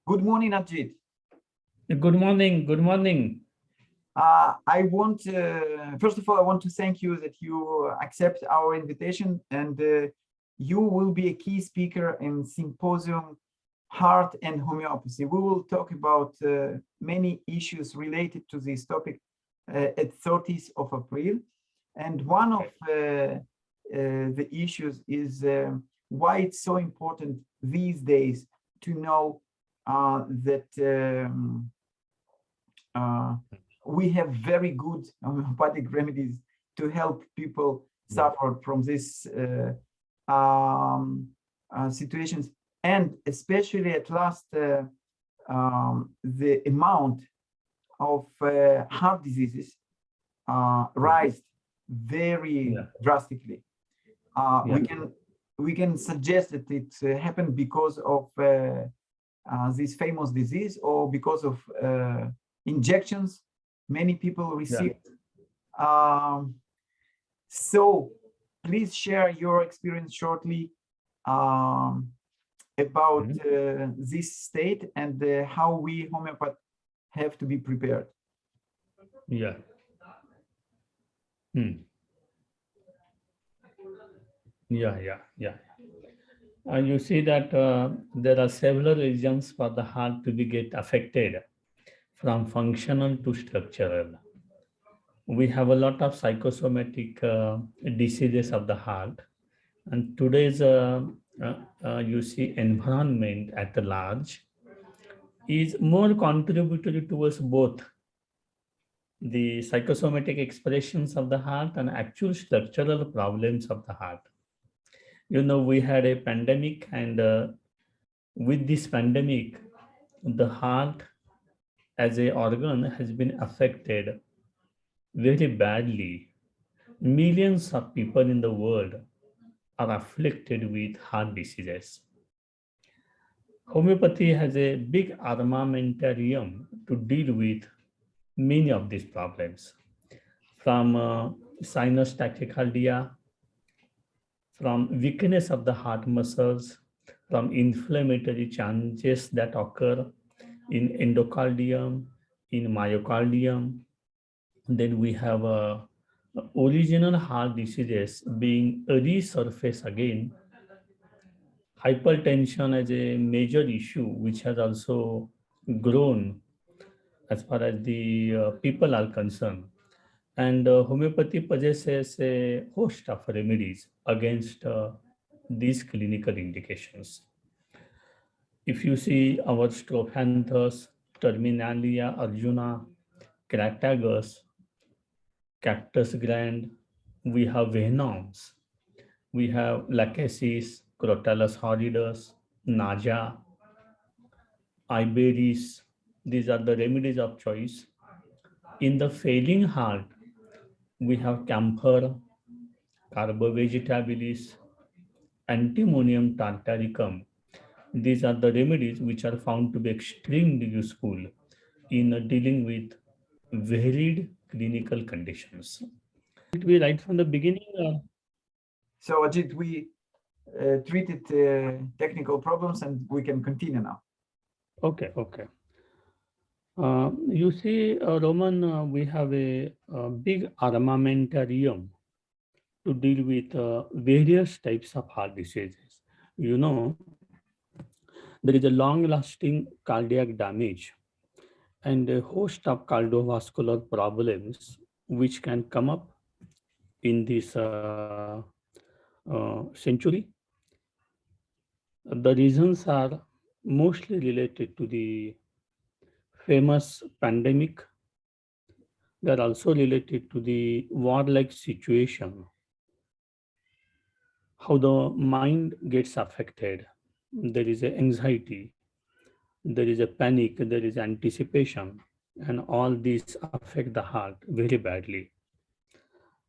Good morning, Ajit. Good morning. Good morning. I want, first of all, I want to thank you that you accept our invitation, and you will be a key speaker in Symposium Heart and Homeopathy. We will talk about many issues related to this topic at 30th of April. And one of the issues is why it's so important these days to know that we have very good homeopathic remedies to help people suffer from these situations. And especially at last, the amount of heart diseases rise very drastically. We can suggest that it happened because of this famous disease or because of injections many people received. So please share your experience shortly about this state and how we homeopaths have to be prepared. Yeah. You see that there are several reasons for the heart to be get affected, from functional to structural. We have a lot of psychosomatic diseases of the heart, and today's you see environment at large is more contributory towards both the psychosomatic expressions of the heart and actual structural problems of the heart. You know, we had a pandemic, and with this pandemic, the heart as a organ has been affected very badly. Millions of people in the world are afflicted with heart diseases. Homeopathy has a big armamentarium to deal with many of these problems, from sinus tachycardia, from weakness of the heart muscles, from inflammatory changes that occur in endocardium, in myocardium. Then we have original heart diseases being resurfaced again. Hypertension as a major issue, which has also grown as far as the people are concerned. And homeopathy possesses a host of remedies against these clinical indications. If you see our Strophanthus, Terminalia arjuna, Cratagus, Cactus grand, we have venoms, we have Lachesis, Crotalus horridus, Naja, Iberis. These are the remedies of choice. In the failing heart, we have camphor, Carbo vegetabilis, Antimonium tartaricum. These are the remedies which are found to be extremely useful in dealing with varied clinical conditions. We right from the beginning. So Ajit, we treated technical problems and we can continue now. Okay. You see, Roman, we have a big armamentarium to deal with various types of heart diseases. You know, there is a long-lasting cardiac damage and a host of cardiovascular problems which can come up in this century. The reasons are mostly related to the famous pandemic. They're also related to the war-like situation, how the mind gets affected. There is anxiety, there is a panic, there is anticipation, and all these affect the heart very badly.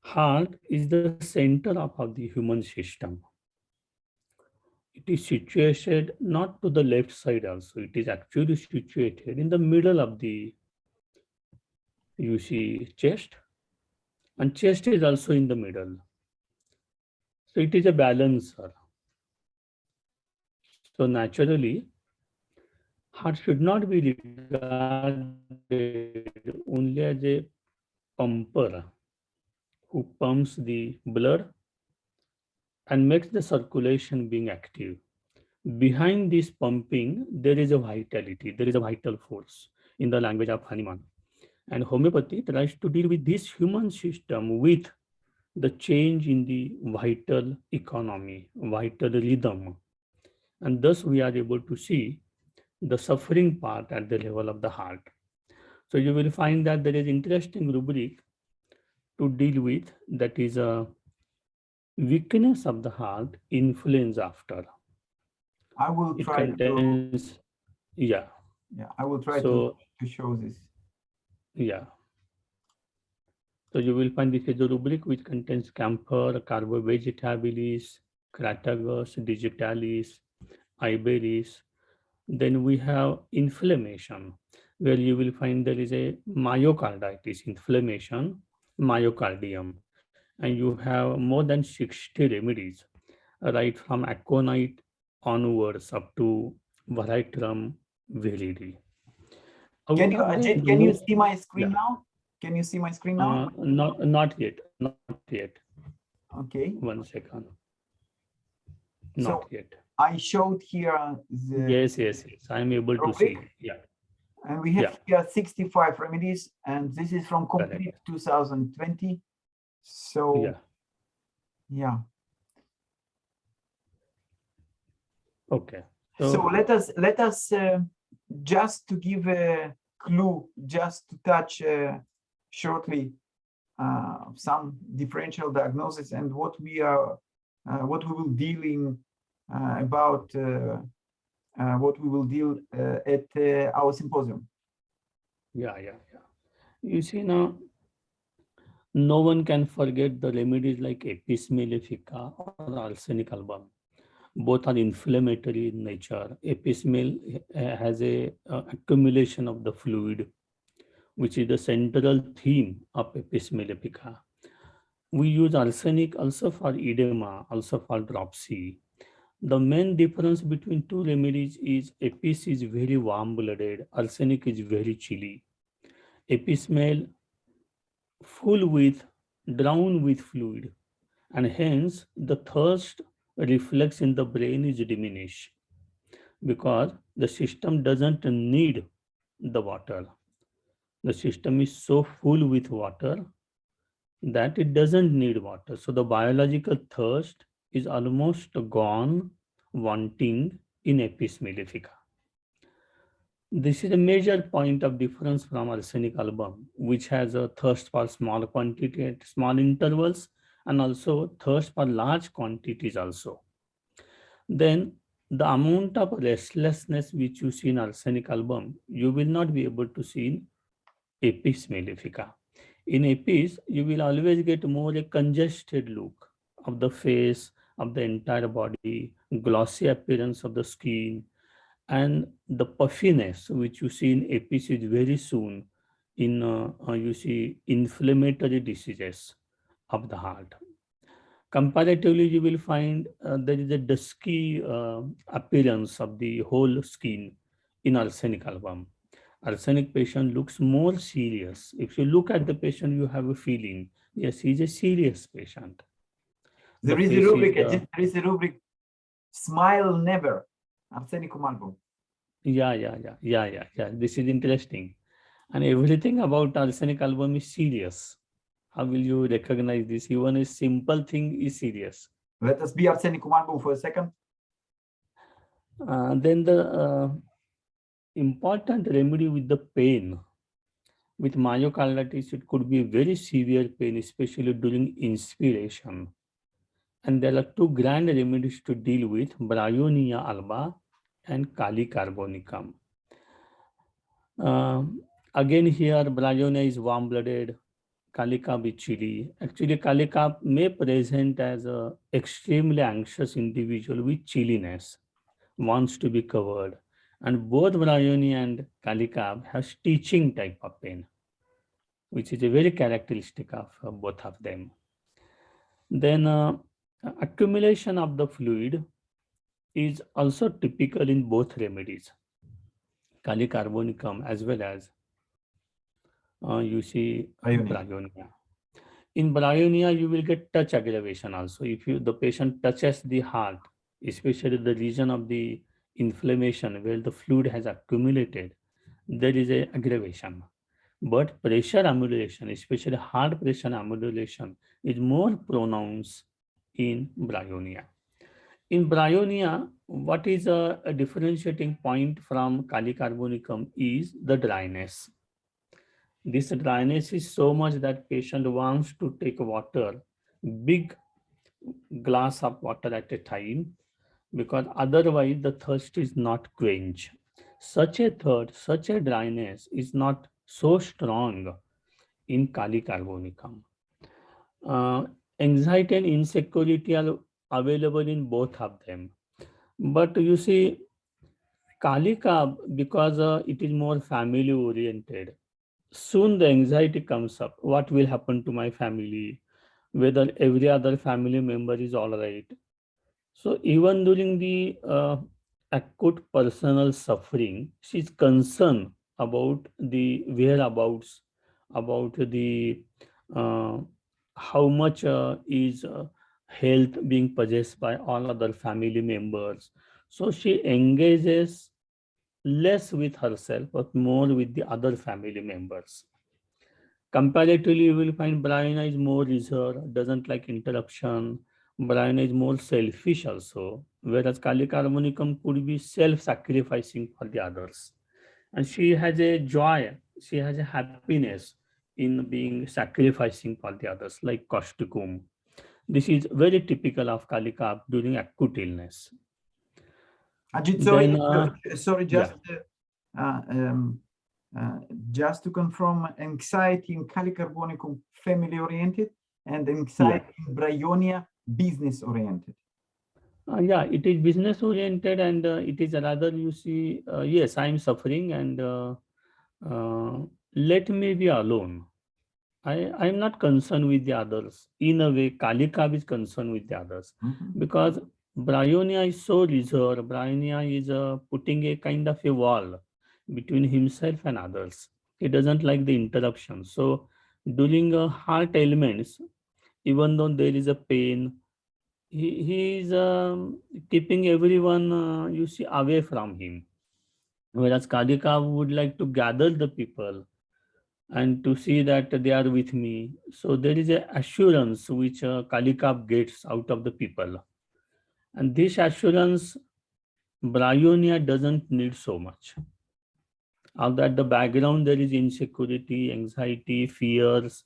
Heart is the center of the human system. It is situated not to the left side also, it is actually situated in the middle of the, you see, chest, and chest is also in the middle. So it is a balancer. So naturally, Heart should not be regarded only as a pumper who pumps the blood and makes the circulation being active. Behind this pumping, there is a vitality, there is a vital force in the language of Hanuman. And homeopathy tries to deal with this human system with the change in the vital economy, vital rhythm. And thus we are able to see the suffering part at the level of the heart. So you will find that there is interesting rubric to deal with, that is a weakness of the heart, influence after. I will It try to, contains, yeah. yeah, I will try So to show this. yeah. So you will find this is a rubric which contains camphor, carbovegetabilis, cratagus, digitalis, iberis. Then we have inflammation, where you will find there is a myocarditis, inflammation, myocardium, and you have more than 60 remedies, right from aconite onwards up to veratrum viridi. Can you, However, Ajit, can you no, see my screen yeah, now? Can you see my screen now? not yet, not yet. Okay. 1 second, not So yet. I showed here the Yes. I am able to see. rubric, Yeah, and we yeah, have here 65 remedies, and this is from complete correct. 2020. So Yeah, yeah. okay. So So let us just to give a clue, just to touch shortly some differential diagnosis and what we are, what we will dealing about, what we will deal at our symposium. yeah. You see now, no one can forget the remedies like Apis mellifica or arsenic album. Both are inflammatory in nature. Apis has a accumulation of the fluid, which is the central theme of Apis mellifica. We use arsenic also for edema, also for dropsy. The main difference between two remedies is Apis is very warm-blooded, arsenic is very chilly. Apis full with, drown with fluid, and hence the thirst reflex in the brain is diminished because the system doesn't need the water. The system is so full with water that it doesn't need water. So the biological thirst is almost gone, wanting in Apis mellifica. This is a major point of difference from arsenic album, which has a thirst for small quantity at small intervals and also thirst for large quantities also. Then the amount of restlessness which you see in arsenic album, you will not be able to see in Apis mellifica. In Apis, you will always get more a congested look of the face, of the entire body, glossy appearance of the skin, and the puffiness which you see in Apis is very soon in you see inflammatory diseases of the heart. Comparatively, you will find there is a dusky appearance of the whole skin in arsenic album. Arsenic patient looks more serious. If you look at the patient, you have a feeling, yes, he's a serious patient. The There is a face is rubric, the, there is a rubric, smile never, Arsenicum album. yeah. This is interesting. And everything about arsenic album is serious. How will you recognize this? Even a simple thing is serious. Let us be Arsenicum album for a second. Then the important remedy with the pain. With myocarditis, it could be very severe pain, especially during inspiration. And there are two grand remedies to deal with, Bryonia alba and Kali carbonicum. Again here, Bryonia is warm-blooded, Kali carb is chilly. Actually, Kali carb may present as a extremely anxious individual with chilliness, wants to be covered. And both Bryonia and Kali carb have stitching type of pain, which is a very characteristic of both of them. Then accumulation of the fluid is also typical in both remedies. Calicarbonicum, as well as you see Bryonia. bryonia. In bryonia, you will get touch aggravation also. If the patient touches the heart, especially the region of the inflammation where the fluid has accumulated, there is a aggravation. But pressure amylation, especially heart pressure amylation, is more pronounced in bryonia. In bryonia, what is a differentiating point from calicarbonicum is the dryness. This dryness is so much that patient wants to take water, big glass of water at a time, because otherwise the thirst is not quenched. Such a thirst, such a dryness is not so strong in Kali carbonicum. Uh, Anxiety and insecurity are available in both of them. But you see, Kali carb, because it is more family oriented, soon the anxiety comes up. What will happen to my family? Whether every other family member is all right. So even during the acute personal suffering, she's concerned about the whereabouts, about the uh, how much is health being possessed by all other family members. So she engages less with herself, but more with the other family members. Comparatively, you will find Brian is more reserved, doesn't like interruption. Brian is more selfish also, whereas Kali Harmonicum could be self-sacrificing for the others. And she has a joy, she has a happiness in being sacrificing for the others, like Koshtukum. This is very typical of Kalika during acute illness. Ajit, Then, sorry, yeah. uh, um, just to confirm, anxiety in Calicarbonicum family oriented and anxiety in Bryonia business oriented. Yeah, it is business oriented, and it is rather, you see, yes, I am suffering, and uh, let me be alone. I am not concerned with the others. In a way, Kalika is concerned with the others, because Bryonia is so reserved. Bryonia is putting a kind of a wall between himself and others. He doesn't like the interruption. So during heart ailments, even though there is a pain, he is keeping everyone, you see, away from him. Whereas Kadika would like to gather the people and to see that they are with me. So there is a assurance which Kalika gets out of the people. And this assurance, Bryonia doesn't need so much. Of that, the background, there is insecurity, anxiety, fears,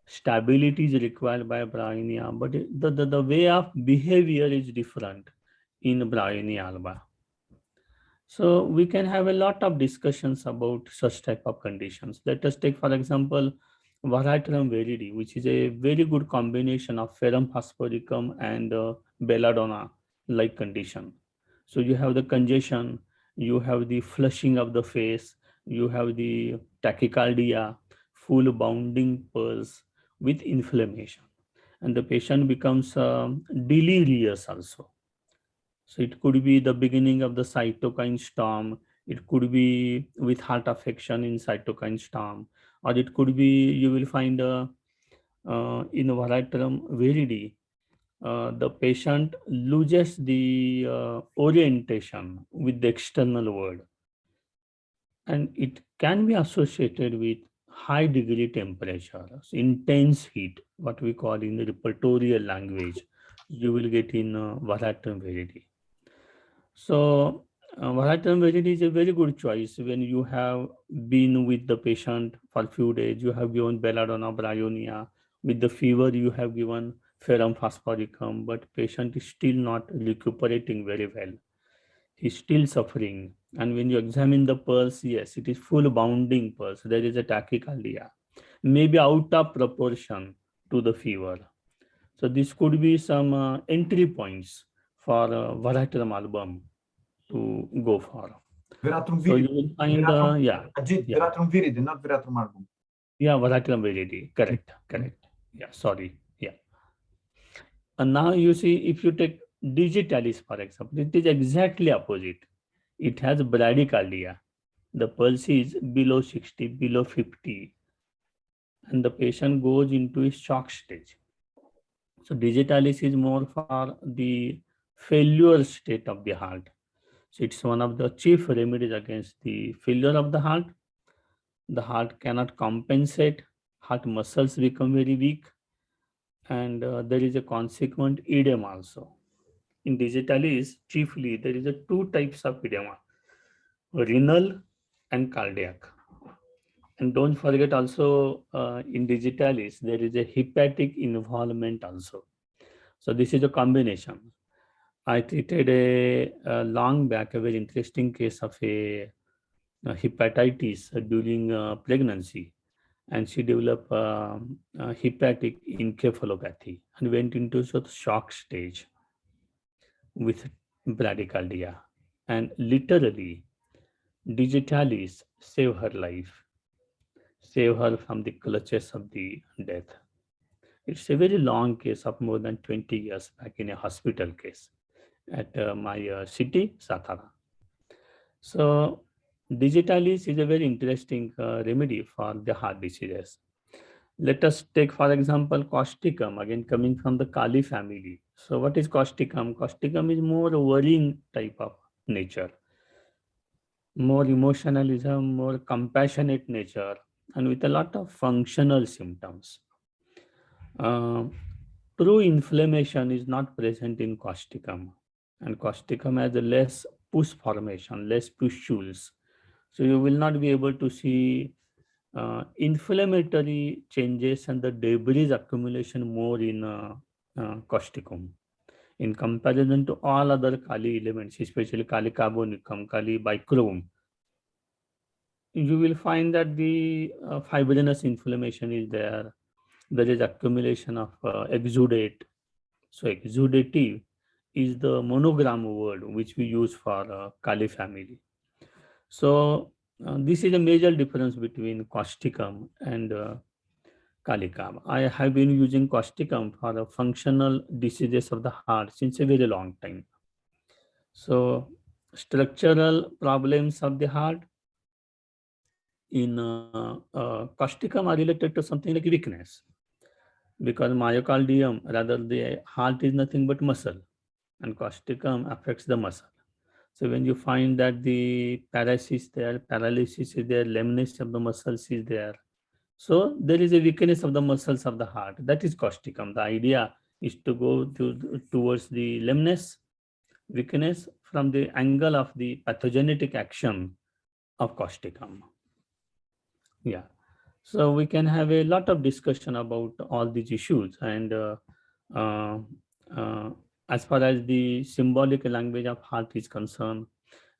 stability is required by Bryonia, but the way of behavior is different in Bryonia alba. So we can have a lot of discussions about such type of conditions. Let us take, for example, Varietalum viridi, which is a very good combination of ferrum phosphoricum and belladonna like condition. So you have the congestion, you have the flushing of the face, you have the tachycardia, full bounding pulse with inflammation, and the patient becomes delirious also. So it could be the beginning of the cytokine storm. It could be with heart affection in cytokine storm, or it could be, you will find in Varietalum viridi, the patient loses the orientation with the external world, and it can be associated with high degree temperature, so intense heat, what we call in the repertorial language, you will get in Varietalum viridi. So, Bharatam Veggie is a very good choice when you have been with the patient for a few days. You have given belladonna, bryonia. With the fever, you have given ferrum phosphoricum, but patient is still not recuperating very well. He's still suffering. And when you examine the pulse, yes, it is full bounding pulse. There is a tachycardia, maybe out of proportion to the fever. So this could be some entry points for varietal album to go for. Veratrum So you viridi. will find, Ajit, yeah, Veratrum viridi, not Veratrum album. yeah, varietal variety. Correct, correct. Yeah, sorry. Yeah. And now you see, if you take digitalis, for example, it is exactly opposite. It has bradycardia. The pulse is below 60, below 50, and the patient goes into a shock stage. So digitalis is more for the failure state of the heart. So it's one of the chief remedies against the failure of the heart. The heart cannot compensate, heart muscles become very weak, and there is a consequent edema also. In digitalis, chiefly there is a two types of edema, renal and cardiac. And don't forget also in digitalis, there is a hepatic involvement also. So this is a combination. I treated a long back, a very interesting case of a hepatitis during pregnancy, and she developed hepatic encephalopathy and went into sort of shock stage with bradycardia. And literally, digitalis saved her life, save her from the clutches of the death. It's a very long case of more than 20 years back in a hospital case at my city, Satara. So digitalis is a very interesting remedy for the heart diseases. Let us take, for example, causticum, again coming from the Kali family. So what is causticum? Causticum is more worrying type of nature, more emotionalism, more compassionate nature, and with a lot of functional symptoms. Uh, True inflammation is not present in causticum, and causticum has a less pus formation, less pustules. So you will not be able to see inflammatory changes and the debris accumulation more in causticum in comparison to all other Kali elements, especially Kali carbonicum, Kali bichrome. You will find that the fibrinous inflammation is there. There is accumulation of exudate. So exudative is the monogram word which we use for Kali family. So this is a major difference between causticum and Kalikam. I have been using causticum for the functional diseases of the heart since a very long time. So structural problems of the heart in causticum are related to something like weakness, because myocardium, rather the heart is nothing but muscle, and causticum affects the muscle. So when you find that the paralysis is there, lameness of the muscles is there, so there is a weakness of the muscles of the heart. That is causticum. The idea is to go towards the lameness, weakness from the angle of the pathogenetic action of causticum. Yeah. So we can have a lot of discussion about all these issues. And uh, uh, as far as the symbolic language of heart is concerned,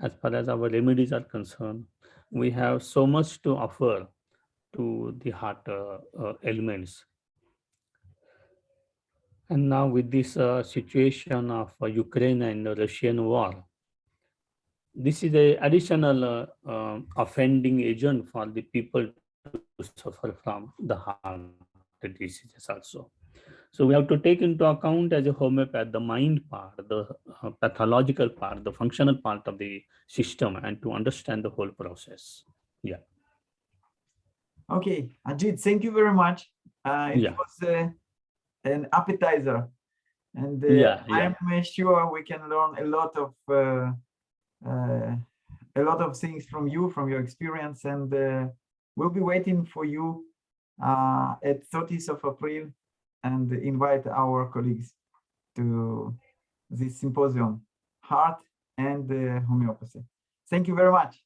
as far as our remedies are concerned, we have so much to offer to the heart elements. And now with this situation of Ukraine and the Russian war, this is a additional offending agent for the people to suffer from the heart diseases also. So we have to take into account as a homeopath the mind part, the pathological part, the functional part of the system, and to understand the whole process. Yeah. Okay, Ajit, thank you very much. It Yeah. was an appetizer, and Yeah. I'm Yeah. sure we can learn a lot of things from you, from your experience, and we'll be waiting for you at 30th of April and invite our colleagues to this symposium, Heart and Homeopathy. Thank you very much.